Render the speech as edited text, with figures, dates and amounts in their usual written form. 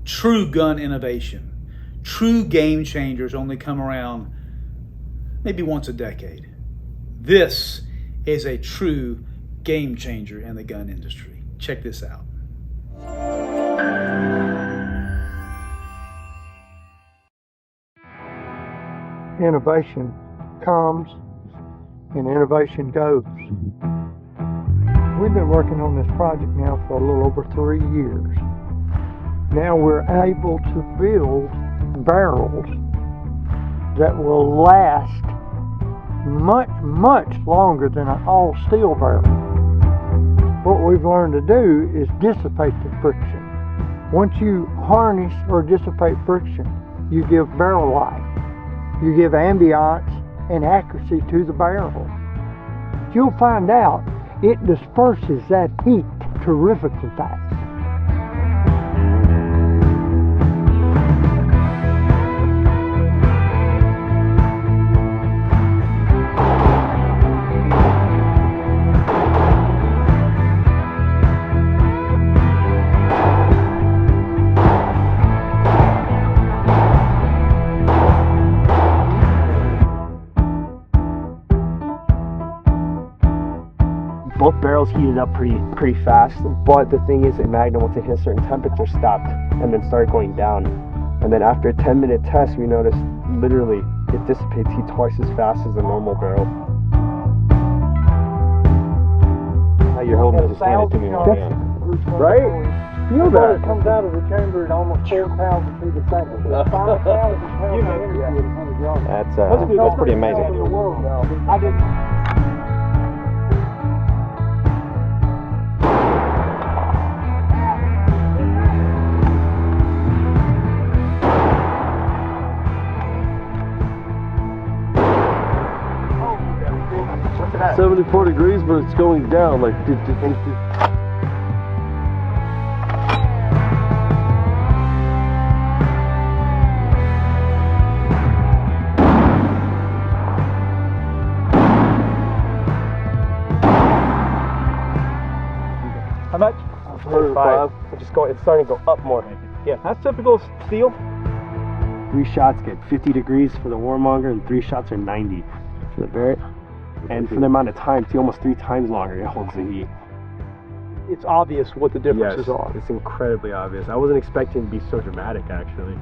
True gun innovation. True game changers only come around maybe once a decade. This is a true game changer in the gun industry. Check this out. Innovation comes and innovation goes. We've been working on this project now for a little over 3 years. Now we're able to build barrels that will last much longer than an all steel barrel. What we've learned to do is dissipate the friction. Once you harness or dissipate friction, you give barrel life. You give ambiance and accuracy to the barrel. You'll find out it disperses that heat terrifically fast. Both barrels heated up pretty fast, but the thing is, at Magnum, once it hit a certain temperature, stopped and then started going down. And then after a 10-minute test, we noticed literally it dissipates heat twice as fast as a normal barrel. How you're holding it, just hand it to me on hand. Right? Feel that. It comes out of the chamber at almost 4,000 feet a second. 5,000 pounds of energy at 100 yards. That's pretty amazing. I didn't. That? 74 degrees, but it's going down like. How much? 105. It's starting to go up more. Yeah, that's typical steel. 3 shots get 50 degrees for the warmonger, and 3 shots are 90 for the Barrett. And for the amount of time, it's almost 3 times longer it holds the heat. It's obvious what the differences are. It's incredibly obvious. I wasn't expecting it to be so dramatic, actually.